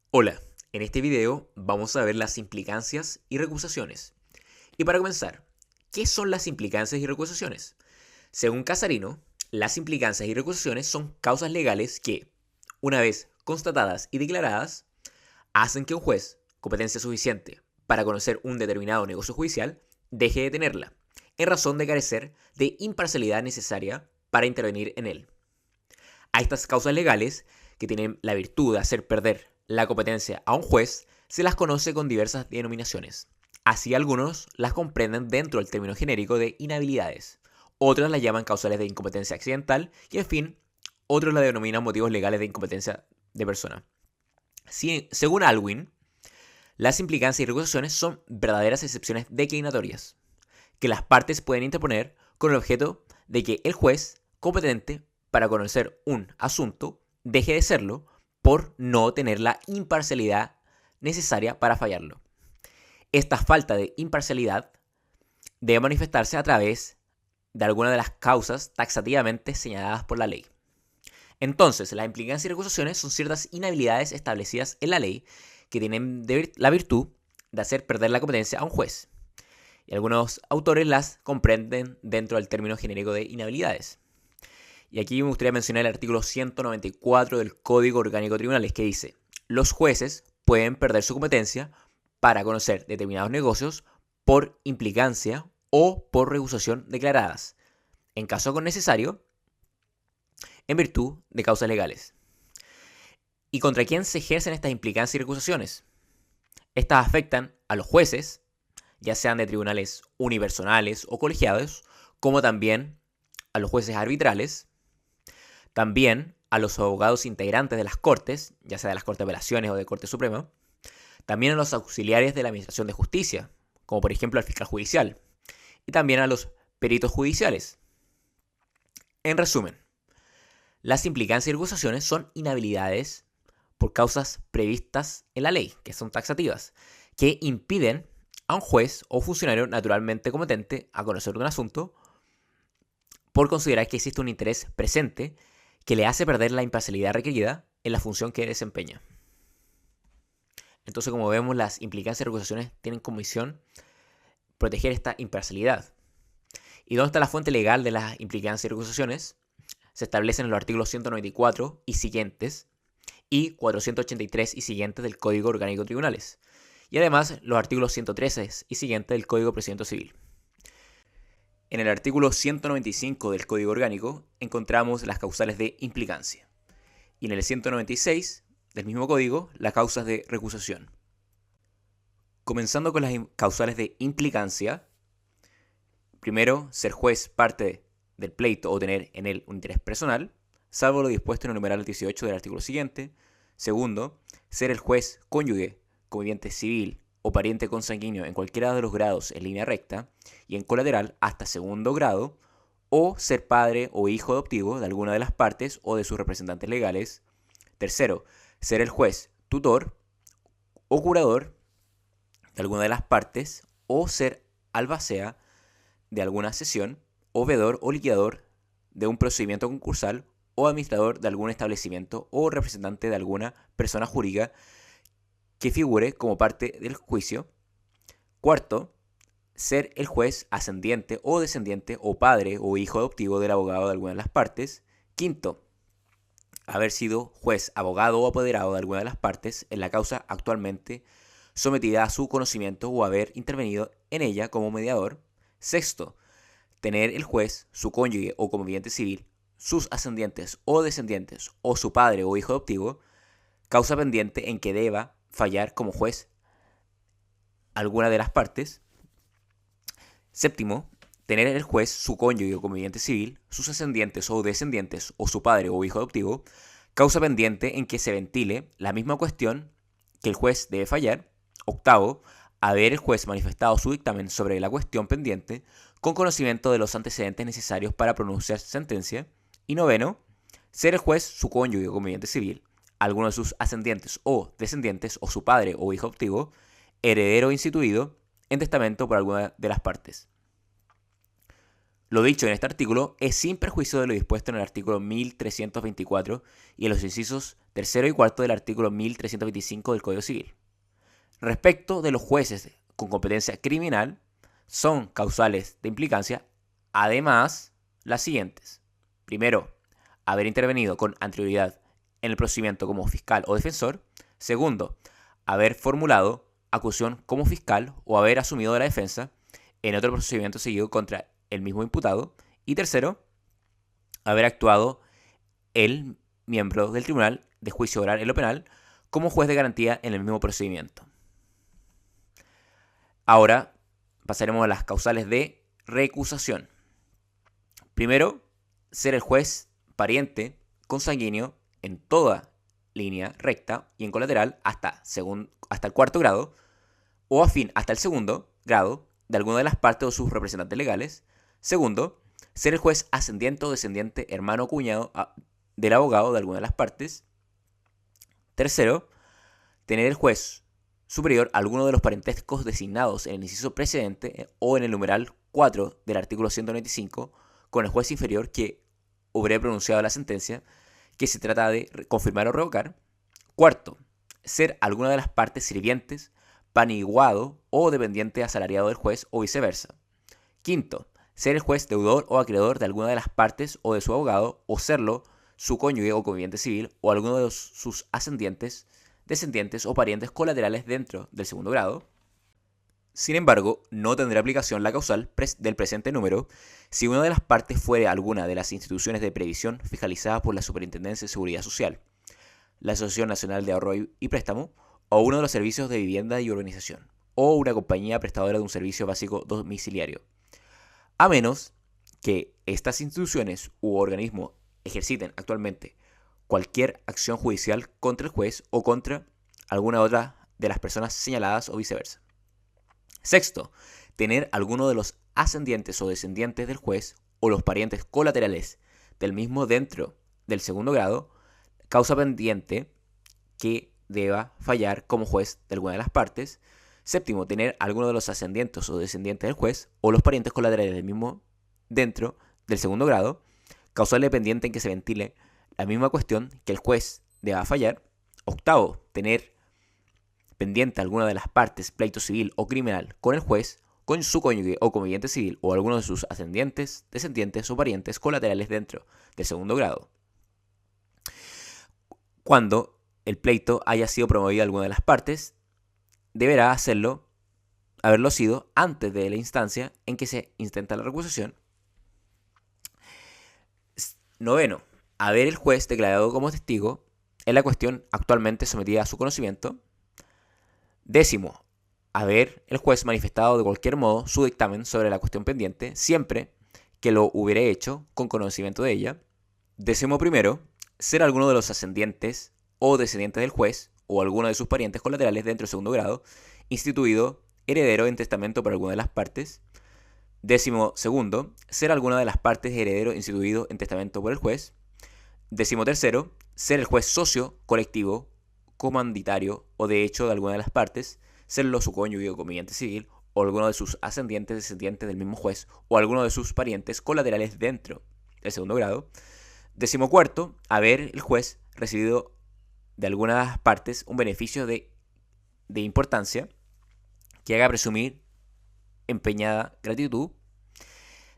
Hola, en este video vamos a ver las implicancias y recusaciones. Y para comenzar, ¿qué son las implicancias y recusaciones? Según Casarino, las implicancias y recusaciones son causas legales que, una vez constatadas y declaradas, hacen que un juez, competencia suficiente para conocer un determinado negocio judicial, deje de tenerla, en razón de carecer de imparcialidad necesaria para intervenir en él. A estas causas legales, que tienen la virtud de hacer perder la competencia a un juez, se las conoce con diversas denominaciones. Así algunos las comprenden dentro del término genérico de inhabilidades, otras las llaman causales de incompetencia accidental y en fin, otros la denominan motivos legales de incompetencia de persona. Según Alwin, las implicancias y recusaciones son verdaderas excepciones declinatorias, que las partes pueden interponer con el objeto de que el juez competente para conocer un asunto deje de serlo por no tener la imparcialidad necesaria para fallarlo. Esta falta de imparcialidad debe manifestarse a través de alguna de las causas taxativamente señaladas por la ley. Entonces, las implicancias y recusaciones son ciertas inhabilidades establecidas en la ley que tienen la virtud de hacer perder la competencia a un juez. Y algunos autores las comprenden dentro del término genérico de inhabilidades. Y aquí me gustaría mencionar el artículo 194 del Código Orgánico de Tribunales que dice: los jueces pueden perder su competencia para conocer determinados negocios por implicancia o por recusación declaradas, en caso necesario, en virtud de causas legales. ¿Y contra quién se ejercen estas implicancias y recusaciones? Estas afectan a los jueces, ya sean de tribunales unipersonales o colegiados, como también a los jueces arbitrales, también a los abogados integrantes de las Cortes, ya sea de las Cortes de Apelaciones o de Corte Suprema, también a los auxiliares de la Administración de Justicia, como por ejemplo al fiscal judicial, y también a los peritos judiciales. En resumen, las implicancias y recusaciones son inhabilidades por causas previstas en la ley, que son taxativas, que impiden a un juez o funcionario naturalmente competente a conocer un asunto por considerar que existe un interés presente que le hace perder la imparcialidad requerida en la función que desempeña. Entonces, como vemos, las implicancias y recusaciones tienen como misión proteger esta imparcialidad. ¿Y dónde está la fuente legal de las implicancias y recusaciones? Se establecen en los artículos 194 y siguientes y 483 y siguientes del Código Orgánico de Tribunales. Y además los artículos 113 y siguientes del Código de Procedimiento Civil. En el artículo 195 del Código Orgánico encontramos las causales de implicancia. Y en el 196 del mismo código, las causas de recusación. Comenzando con las causales de implicancia, primero, ser juez parte del pleito o tener en él un interés personal, salvo lo dispuesto en el numeral 18 del artículo siguiente. Segundo, ser el juez cónyuge, conviviente civil o pariente consanguíneo en cualquiera de los grados en línea recta y en colateral hasta segundo grado, o ser padre o hijo adoptivo de alguna de las partes o de sus representantes legales. Tercero, ser el juez tutor o curador de alguna de las partes o ser albacea de alguna sesión o veedor o liquidador de un procedimiento concursal o administrador de algún establecimiento o representante de alguna persona jurídica que figure como parte del juicio. Cuarto, ser el juez ascendiente o descendiente o padre o hijo adoptivo del abogado de alguna de las partes. Quinto, haber sido juez, abogado o apoderado de alguna de las partes en la causa actualmente sometida a su conocimiento o haber intervenido en ella como mediador. Sexto, tener el juez, su cónyuge o conviviente civil, sus ascendientes o descendientes o su padre o hijo adoptivo, causa pendiente en que deba fallar como juez alguna de las partes. Séptimo, tener el juez, su cónyuge o conviviente civil, sus ascendientes o descendientes o su padre o hijo adoptivo, causa pendiente en que se ventile la misma cuestión que el juez debe fallar. Octavo, haber el juez manifestado su dictamen sobre la cuestión pendiente con conocimiento de los antecedentes necesarios para pronunciar sentencia. Y noveno, ser el juez, su cónyuge o conviviente civil, alguno de sus ascendientes o descendientes o su padre o hijo adoptivo, heredero instituido en testamento por alguna de las partes. Lo dicho en este artículo es sin perjuicio de lo dispuesto en el artículo 1324 y en los incisos tercero y cuarto del artículo 1325 del Código Civil. Respecto de los jueces con competencia criminal, son causales de implicancia, además, las siguientes. Primero, haber intervenido con anterioridad en el procedimiento como fiscal o defensor. Segundo, haber formulado acusación como fiscal o haber asumido la defensa en otro procedimiento seguido contra el mismo imputado. Y tercero, haber actuado el miembro del tribunal de juicio oral en lo penal como juez de garantía en el mismo procedimiento. Ahora pasaremos a las causales de recusación. Primero, ser el juez pariente consanguíneo en toda línea recta y en colateral hasta el cuarto grado o afín hasta el segundo grado de alguna de las partes o sus representantes legales. Segundo, ser el juez ascendiente o descendiente, hermano o cuñado del abogado de alguna de las partes. Tercero, tener el juez superior a alguno de los parentescos designados en el inciso precedente o en el numeral 4 del artículo 195 con el juez inferior que hubiera pronunciado la sentencia que se trata de confirmar o revocar. Cuarto, ser alguna de las partes sirvientes, paniguado o dependiente asalariado del juez o viceversa. Quinto, ser el juez deudor o acreedor de alguna de las partes o de su abogado o serlo su cónyuge o conviviente civil o alguno de sus ascendientes, descendientes o parientes colaterales dentro del segundo grado. Sin embargo, no tendrá aplicación la causal del presente número si una de las partes fuere alguna de las instituciones de previsión fiscalizadas por la Superintendencia de Seguridad Social, la Asociación Nacional de Ahorro y Préstamo, o uno de los servicios de vivienda y urbanización, o una compañía prestadora de un servicio básico domiciliario. A menos que estas instituciones u organismos ejerciten actualmente cualquier acción judicial contra el juez o contra alguna otra de las personas señaladas o viceversa. Sexto, tener alguno de los ascendientes o descendientes del juez o los parientes colaterales del mismo dentro del segundo grado, causa pendiente que deba fallar como juez de alguna de las partes. Séptimo, tener alguno de los ascendientes o descendientes del juez o los parientes colaterales del mismo dentro del segundo grado, causarle pendiente en que se ventile la misma cuestión que el juez deba fallar. Octavo, tener pendiente alguna de las partes, pleito civil o criminal, con el juez, con su cónyuge o conviviente civil o alguno de sus ascendientes, descendientes o parientes colaterales dentro del segundo grado. Cuando el pleito haya sido promovido a alguna de las partes, deberá haberlo sido antes de la instancia en que se intenta la recusación. Noveno, haber el juez declarado como testigo en la cuestión actualmente sometida a su conocimiento. Décimo, haber el juez manifestado de cualquier modo su dictamen sobre la cuestión pendiente, siempre que lo hubiera hecho con conocimiento de ella. Décimo primero, ser alguno de los ascendientes o descendientes del juez o alguno de sus parientes colaterales dentro del segundo grado, instituido heredero en testamento por alguna de las partes. Décimo segundo, ser alguna de las partes heredero instituido en testamento por el juez. Décimo tercero, ser el juez socio, colectivo, comanditario o de hecho de alguna de las partes, serlo su cónyuge o conviviente civil o alguno de sus ascendientes, descendientes del mismo juez o alguno de sus parientes colaterales dentro del segundo grado. Décimo cuarto, haber el juez recibido de alguna de las partes un beneficio de importancia que haga presumir empeñada gratitud.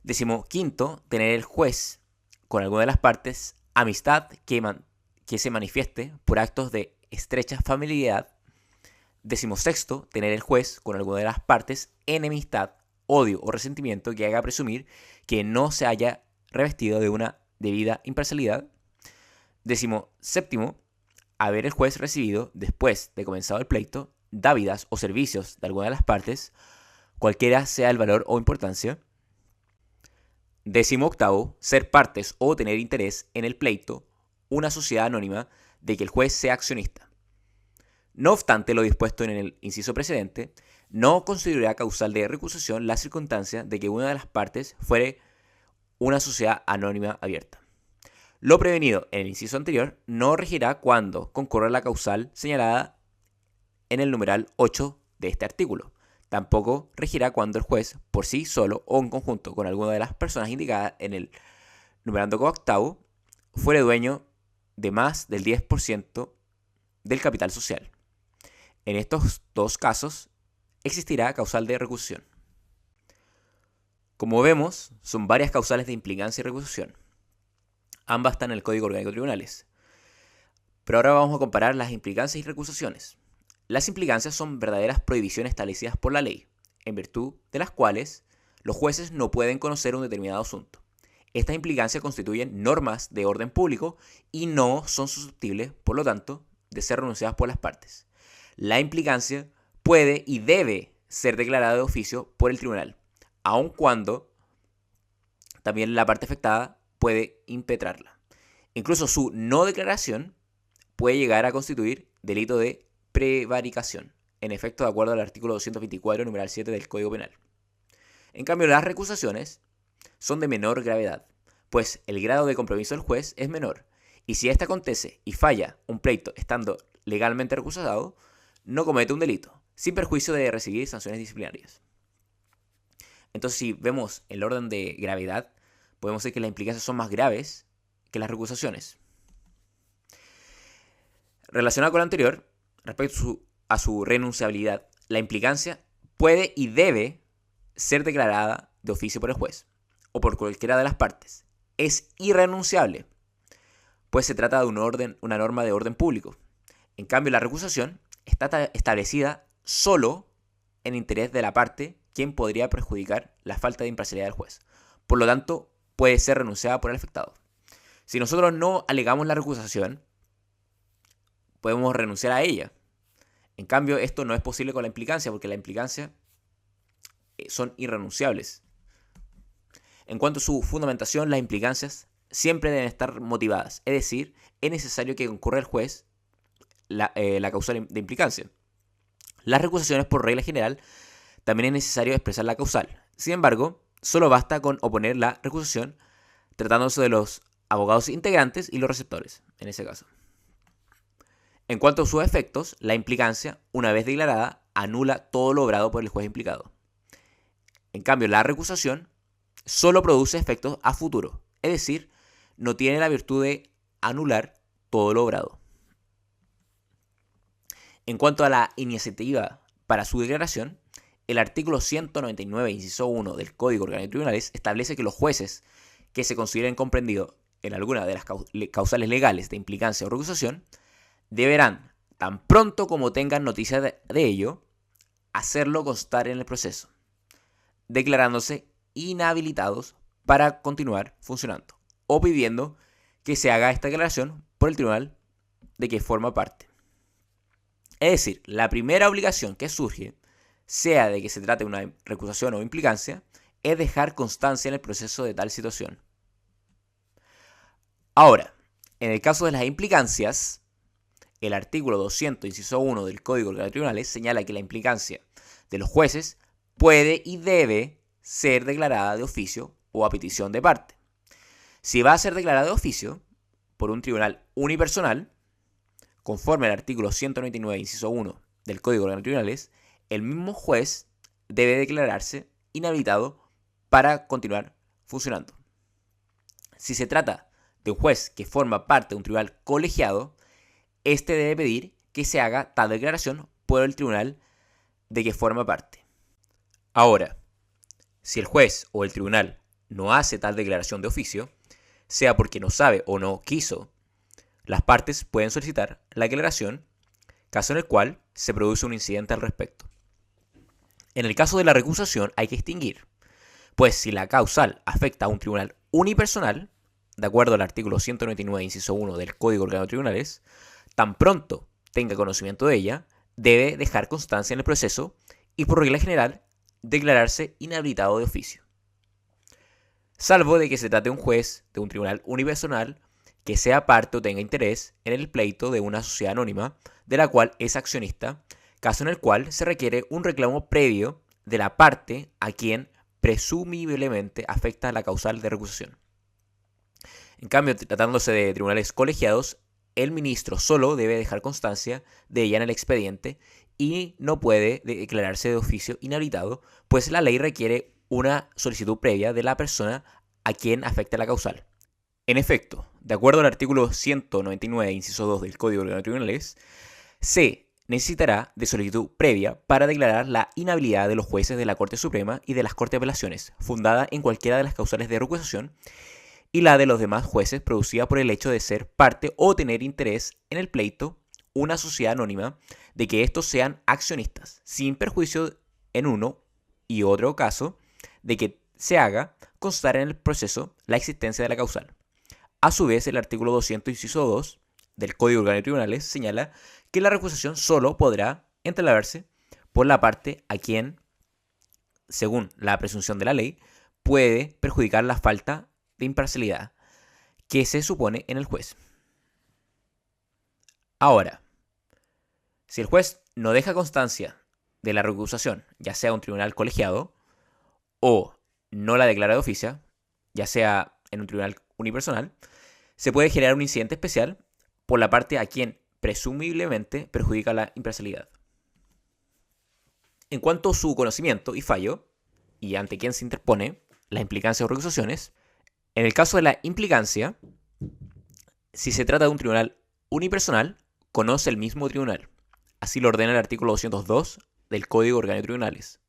Décimo quinto, tener el juez con alguna de las partes amistad que se manifieste por actos de estrecha familiaridad. Décimo sexto, tener el juez con alguna de las partes enemistad, odio o resentimiento que haga presumir que no se haya revestido de una debida imparcialidad. Décimo séptimo, haber el juez recibido, después de comenzado el pleito, dávidas o servicios de alguna de las partes, cualquiera sea el valor o importancia. Décimo octavo, ser partes o tener interés en el pleito, una sociedad anónima, de que el juez sea accionista. No obstante lo dispuesto en el inciso precedente, no considerará causal de recusación la circunstancia de que una de las partes fuere una sociedad anónima abierta. Lo prevenido en el inciso anterior no regirá cuando concurra la causal señalada en el numeral 8 de este artículo. Tampoco regirá cuando el juez, por sí solo o en conjunto con alguna de las personas indicadas en el numerando coactavo, fuere dueño de más del 10% del capital social. En estos dos casos existirá causal de recusación. Como vemos, son varias causales de implicancia y recusación. Ambas están en el Código Orgánico de Tribunales. Pero ahora vamos a comparar las implicancias y recusaciones. Las implicancias son verdaderas prohibiciones establecidas por la ley, en virtud de las cuales los jueces no pueden conocer un determinado asunto. Estas implicancias constituyen normas de orden público y no son susceptibles, por lo tanto, de ser renunciadas por las partes. La implicancia puede y debe ser declarada de oficio por el tribunal, aun cuando también la parte afectada puede impetrarla. Incluso su no declaración puede llegar a constituir delito de prevaricación, en efecto de acuerdo al artículo 224, numeral 7 del Código Penal. En cambio, las recusaciones son de menor gravedad, pues el grado de compromiso del juez es menor, y si ésta acontece y falla un pleito estando legalmente recusado, no comete un delito, sin perjuicio de recibir sanciones disciplinarias. Entonces, si vemos el orden de gravedad, podemos decir que las implicancias son más graves que las recusaciones. Relacionado con lo anterior, respecto a su renunciabilidad, la implicancia puede y debe ser declarada de oficio por el juez o por cualquiera de las partes. Es irrenunciable, pues se trata de una norma de orden público. En cambio, la recusación está establecida solo en interés de la parte, quien podría perjudicar la falta de imparcialidad del juez. Por lo tanto, puede ser renunciada por el afectado. Si nosotros no alegamos la recusación, podemos renunciar a ella. En cambio, esto no es posible con la implicancia, porque la implicancia son irrenunciables. En cuanto a su fundamentación, las implicancias siempre deben estar motivadas, es decir, es necesario que concurra el juez la causal de implicancia. Las recusaciones, por regla general, también es necesario expresar la causal. Sin embargo, solo basta con oponer la recusación tratándose de los abogados integrantes y los receptores, en ese caso. En cuanto a sus efectos, la implicancia, una vez declarada, anula todo lo obrado por el juez implicado. En cambio, la recusación solo produce efectos a futuro, es decir, no tiene la virtud de anular todo lo obrado. En cuanto a la iniciativa para su declaración, el artículo 199, inciso 1 del Código Orgánico de Tribunales establece que los jueces que se consideren comprendidos en alguna de las causales legales de implicancia o recusación deberán, tan pronto como tengan noticia de ello, hacerlo constar en el proceso, declarándose inhabilitados para continuar funcionando o pidiendo que se haga esta declaración por el tribunal de que forma parte. Es decir, la primera obligación que surge, sea de que se trate de una recusación o implicancia, es dejar constancia en el proceso de tal situación. Ahora, en el caso de las implicancias, el artículo 200, inciso 1 del Código Orgánico de Tribunales señala que la implicancia de los jueces puede y debe ser declarada de oficio o a petición de parte. Si va a ser declarada de oficio por un tribunal unipersonal, conforme al artículo 199, inciso 1 del Código Orgánico de Tribunales, el mismo juez debe declararse inhabilitado para continuar funcionando. Si se trata de un juez que forma parte de un tribunal colegiado, este debe pedir que se haga tal declaración por el tribunal de que forma parte. Ahora, si el juez o el tribunal no hace tal declaración de oficio, sea porque no sabe o no quiso, las partes pueden solicitar la declaración, caso en el cual se produce un incidente al respecto. En el caso de la recusación hay que distinguir, pues si la causal afecta a un tribunal unipersonal, de acuerdo al artículo 199, inciso 1 del Código Orgánico de Tribunales, tan pronto tenga conocimiento de ella, debe dejar constancia en el proceso y por regla general declararse inhabilitado de oficio. Salvo de que se trate de un juez de un tribunal unipersonal que sea parte o tenga interés en el pleito de una sociedad anónima de la cual es accionista, caso en el cual se requiere un reclamo previo de la parte a quien presumiblemente afecta la causal de recusación. En cambio, tratándose de tribunales colegiados, el ministro solo debe dejar constancia de ella en el expediente y no puede declararse de oficio inhabilitado, pues la ley requiere una solicitud previa de la persona a quien afecta la causal. En efecto, de acuerdo al artículo 199, inciso 2 del Código Orgánico de Tribunales, se necesitará de solicitud previa para declarar la inhabilidad de los jueces de la Corte Suprema y de las Cortes de Apelaciones, fundada en cualquiera de las causales de recusación, y la de los demás jueces producida por el hecho de ser parte o tener interés en el pleito, una sociedad anónima, de que estos sean accionistas, sin perjuicio en uno y otro caso de que se haga constar en el proceso la existencia de la causal. A su vez, el artículo 200, inciso 2 del Código Orgánico de Tribunales señala que la recusación solo podrá entablarse por la parte a quien, según la presunción de la ley, puede perjudicar la falta de imparcialidad que se supone en el juez. Ahora, si el juez no deja constancia de la recusación, ya sea un tribunal colegiado, o no la declara de oficio, ya sea en un tribunal unipersonal, se puede generar un incidente especial por la parte a quien presumiblemente perjudica la imparcialidad. En cuanto a su conocimiento y fallo, y ante quien se interpone las implicancias o recusaciones, en el caso de la implicancia, si se trata de un tribunal unipersonal, conoce el mismo tribunal. Así lo ordena el artículo 202 del Código Orgánico de Tribunales.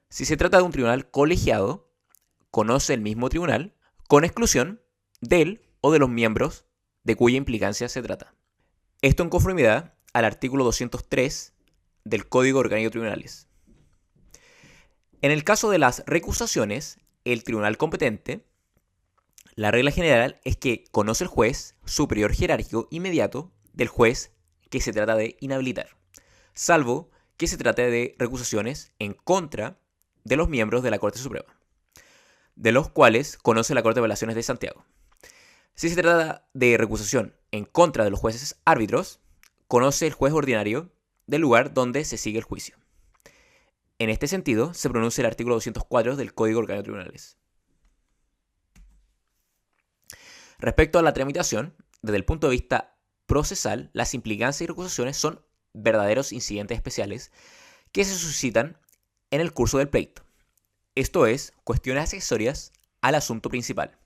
Si se trata de un tribunal colegiado, conoce el mismo tribunal, con exclusión del o de los miembros de cuya implicancia se trata. Esto en conformidad al artículo 203 del Código Orgánico de Tribunales. En el caso de las recusaciones, el tribunal competente, la regla general es que conoce el juez superior jerárquico inmediato del juez que se trata de inhabilitar, salvo que se trate de recusaciones en contra de los miembros de la Corte Suprema, de los cuales conoce la Corte de Apelaciones de Santiago. Si se trata de recusación en contra de los jueces árbitros, conoce el juez ordinario del lugar donde se sigue el juicio. En este sentido, se pronuncia el artículo 204 del Código Orgánico de Tribunales. Respecto a la tramitación, desde el punto de vista procesal, las implicancias y recusaciones son verdaderos incidentes especiales que se suscitan en el curso del pleito. Esto es, cuestiones accesorias al asunto principal,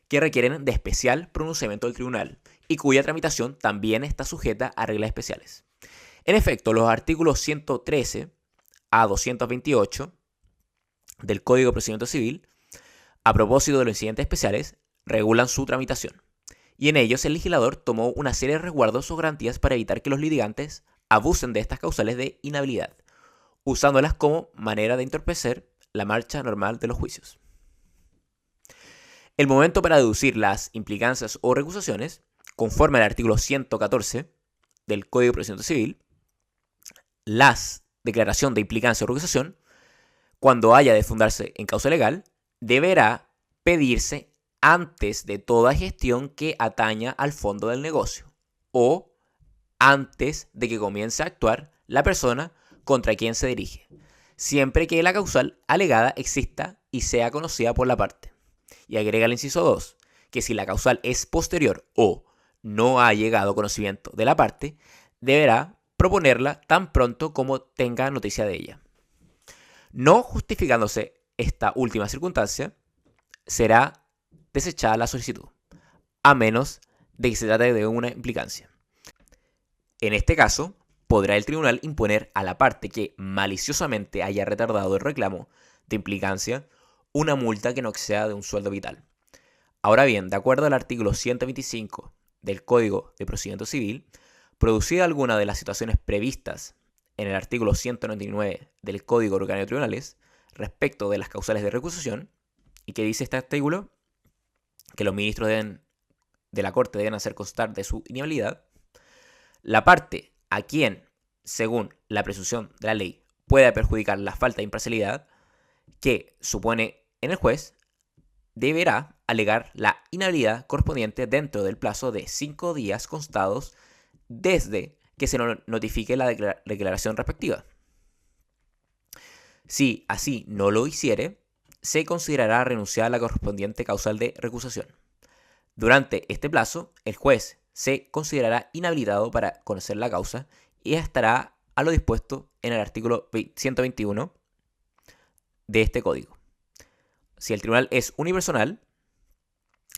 que requieren de especial pronunciamiento del tribunal y cuya tramitación también está sujeta a reglas especiales. En efecto, los artículos 113 a 228 del Código de Procedimiento Civil, a propósito de los incidentes especiales, regulan su tramitación, y en ellos el legislador tomó una serie de resguardos o garantías para evitar que los litigantes abusen de estas causales de inhabilidad, usándolas como manera de entorpecer la marcha normal de los juicios. El momento para deducir las implicancias o recusaciones, conforme al artículo 114 del Código de Procedimiento Civil, las declaración de implicancia o recusación, cuando haya de fundarse en causa legal, deberá pedirse antes de toda gestión que ataña al fondo del negocio o antes de que comience a actuar la persona contra quien se dirige, siempre que la causal alegada exista y sea conocida por la parte. Y agrega el inciso 2, que si la causal es posterior o no ha llegado a conocimiento de la parte, deberá proponerla tan pronto como tenga noticia de ella. No justificándose esta última circunstancia, será desechada la solicitud, a menos de que se trate de una implicancia. En este caso, podrá el tribunal imponer a la parte que maliciosamente haya retardado el reclamo de implicancia una multa que no exceda de un sueldo vital. Ahora bien, de acuerdo al artículo 125 del Código de Procedimiento Civil, producida alguna de las situaciones previstas en el artículo 199 del Código Orgánico de Tribunales respecto de las causales de recusación, y que dice este artículo que los ministros de la Corte deben hacer constar de su inhabilidad, la parte a quien, según la presunción de la ley, pueda perjudicar la falta de imparcialidad que supone en el juez, deberá alegar la inhabilidad correspondiente dentro del plazo de 5 días constados desde que se notifique la declaración respectiva. Si así no lo hiciere, se considerará renunciada la correspondiente causal de recusación. Durante este plazo, el juez se considerará inhabilitado para conocer la causa y estará a lo dispuesto en el artículo 121 de este código. Si el tribunal es unipersonal,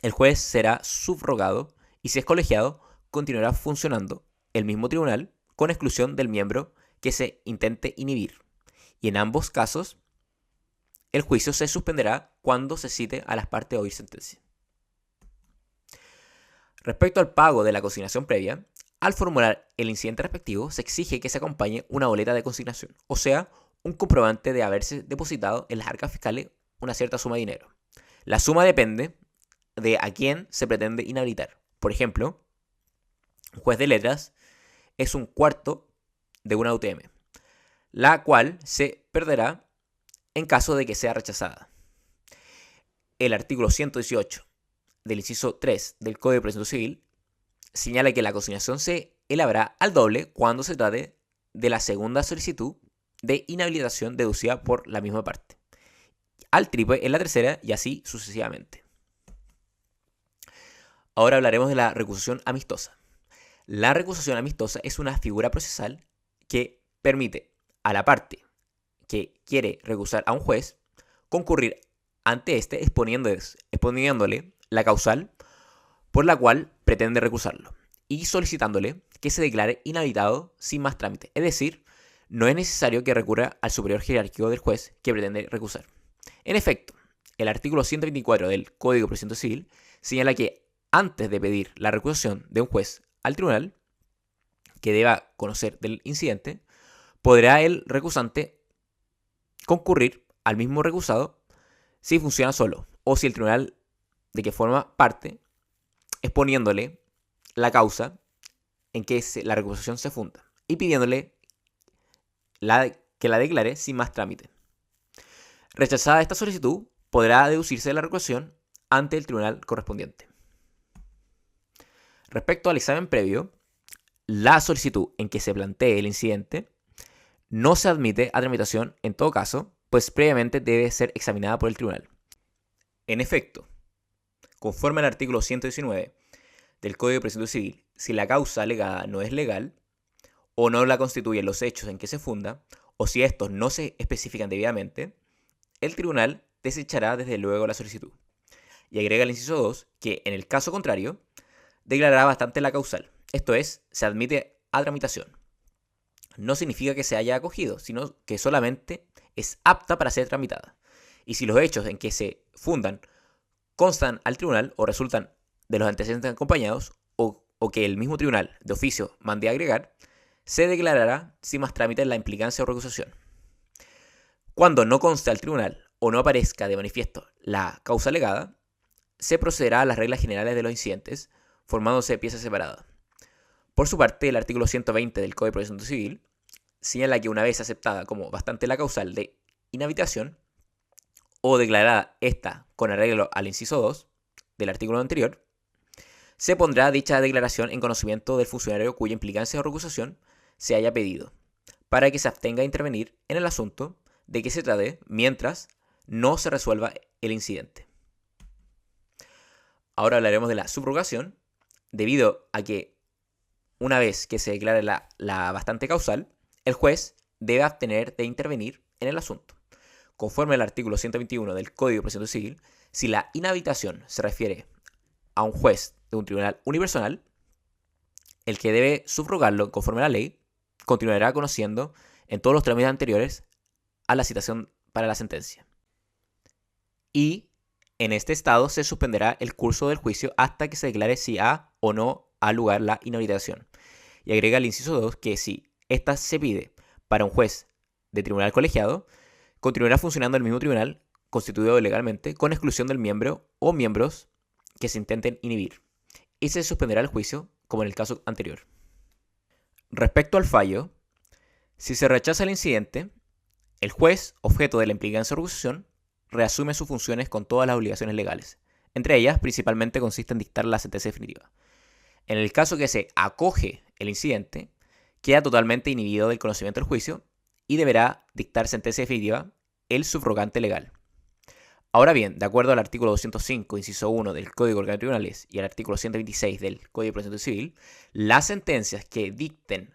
el juez será subrogado y si es colegiado, continuará funcionando el mismo tribunal con exclusión del miembro que se intente inhibir. Y en ambos casos, el juicio se suspenderá cuando se cite a las partes a oír sentencia. Respecto al pago de la consignación previa, al formular el incidente respectivo, se exige que se acompañe una boleta de consignación, o sea, un comprobante de haberse depositado en las arcas fiscales una cierta suma de dinero. La suma depende de a quién se pretende inhabilitar. Por ejemplo, un juez de letras es un cuarto de una UTM, la cual se perderá en caso de que sea rechazada. El artículo 118 del inciso 3 del Código de Procedimiento Civil señala que la consignación se elevará al doble cuando se trate de la segunda solicitud de inhabilitación deducida por la misma parte, al triple en la tercera y así sucesivamente. Ahora hablaremos de la recusación amistosa. La recusación amistosa es una figura procesal que permite a la parte que quiere recusar a un juez concurrir ante éste exponiéndole la causal por la cual pretende recusarlo y solicitándole que se declare inhabilitado sin más trámite. Es decir, no es necesario que recurra al superior jerárquico del juez que pretende recusar. En efecto, el artículo 124 del Código de Procedimiento Civil señala que antes de pedir la recusación de un juez al tribunal que deba conocer del incidente, podrá el recusante concurrir al mismo recusado si funciona solo o si el tribunal de que forma parte exponiéndole la causa en que la recusación se funda y pidiéndole que la declare sin más trámite. Rechazada esta solicitud, podrá deducirse de la recusación ante el tribunal correspondiente. Respecto al examen previo, la solicitud en que se plantee el incidente no se admite a tramitación en todo caso, pues previamente debe ser examinada por el tribunal. En efecto, conforme al artículo 119 del Código de Procedimiento Civil, si la causa alegada no es legal o no la constituyen los hechos en que se funda, o si estos no se especifican debidamente, el tribunal desechará desde luego la solicitud. Y agrega el inciso 2 que, en el caso contrario, declarará bastante la causal, esto es, se admite a tramitación. No significa que se haya acogido, sino que solamente es apta para ser tramitada. Y si los hechos en que se fundan constan al tribunal o resultan de los antecedentes acompañados o que el mismo tribunal de oficio mande a agregar, se declarará sin más trámite la implicancia o recusación. Cuando no conste al tribunal o no aparezca de manifiesto la causa alegada, se procederá a las reglas generales de los incidentes, formándose piezas separadas. Por su parte, el artículo 120 del Código de Procedimiento Civil señala que una vez aceptada como bastante la causal de inhabilitación o declarada esta con arreglo al inciso 2 del artículo anterior, se pondrá dicha declaración en conocimiento del funcionario cuya implicancia o recusación se haya pedido, para que se abstenga a intervenir en el asunto de que se trate mientras no se resuelva el incidente. Ahora hablaremos de la subrogación, debido a que una vez que se declare la bastante causal, el juez debe abstener de intervenir en el asunto. Conforme al artículo 121 del Código de Procedimiento Civil, si la inhabilitación se refiere a un juez de un tribunal unipersonal, el que debe subrogarlo conforme a la ley continuará conociendo en todos los trámites anteriores a la citación para la sentencia. Y en este estado se suspenderá el curso del juicio hasta que se declare si ha o no ha lugar la inhabilitación. Y agrega el inciso 2 que si esta se pide para un juez de tribunal colegiado, continuará funcionando el mismo tribunal constituido legalmente con exclusión del miembro o miembros que se intenten inhibir. Y se suspenderá el juicio como en el caso anterior. Respecto al fallo, si se rechaza el incidente, el juez, objeto de la implicancia o recusación, reasume sus funciones con todas las obligaciones legales. Entre ellas, principalmente consiste en dictar la sentencia definitiva. En el caso que se acoge el incidente, queda totalmente inhibido del conocimiento del juicio y deberá dictar sentencia definitiva el subrogante legal. Ahora bien, de acuerdo al artículo 205, inciso 1 del Código Orgánico de Tribunales y al artículo 126 del Código de Procedimiento Civil, las sentencias que dicten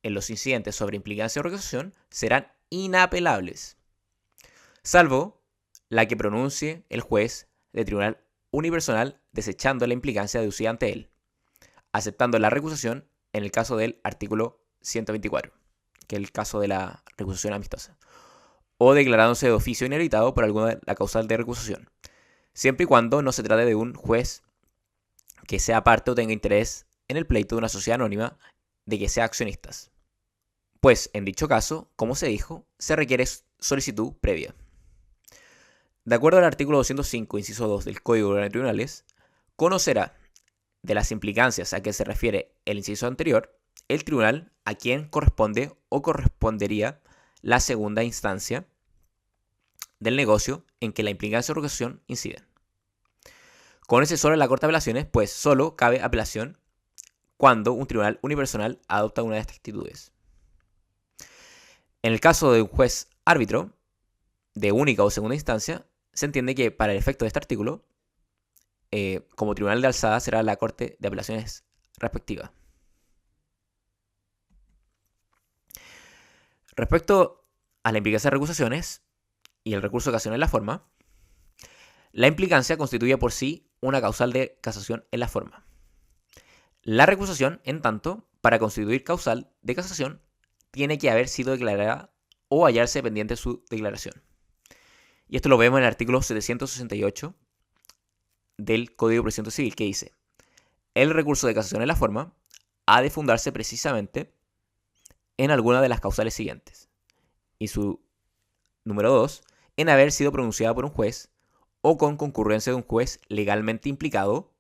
en los incidentes sobre implicancia o recusación serán inapelables, salvo la que pronuncie el juez de tribunal unipersonal desechando la implicancia deducida ante él, aceptando la recusación en el caso del artículo 124, que es el caso de la recusación amistosa, o declarándose de oficio inhabilitado por alguna de la causal de recusación, siempre y cuando no se trate de un juez que sea parte o tenga interés en el pleito de una sociedad anónima de que sea accionistas. Pues en dicho caso, como se dijo, se requiere solicitud previa. De acuerdo al artículo 205, inciso 2 del Código de Tribunales, conocerá de las implicancias a que se refiere el inciso anterior el tribunal a quien corresponde o correspondería la segunda instancia del negocio en que la implicancia o recusación inciden. Con ese solo en la Corte de Apelaciones, pues solo cabe apelación cuando un tribunal unipersonal adopta una de estas actitudes. En el caso de un juez árbitro de única o segunda instancia, se entiende que para el efecto de este artículo, como tribunal de alzada será la Corte de Apelaciones respectiva. Respecto a la implicancia de recusaciones y el recurso de casación en la forma, la implicancia constituye por sí una causal de casación en la forma. La recusación, en tanto, para constituir causal de casación, tiene que haber sido declarada o hallarse pendiente su declaración. Y esto lo vemos en el artículo 768 del Código de Procedimiento Civil, que dice: el recurso de casación en la forma ha de fundarse precisamente en alguna de las causales siguientes. Y su número 2, en haber sido pronunciada por un juez o con concurrencia de un juez legalmente implicado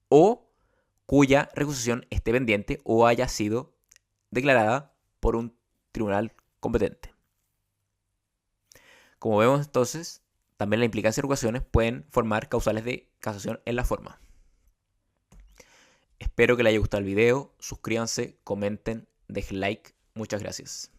o cuya recusación esté pendiente o haya sido declarada por un tribunal competente. Como vemos entonces, también la implicancia de recusaciones pueden formar causales de casación en la forma. Espero que les haya gustado el video, suscríbanse, comenten, dejen like. Muchas gracias.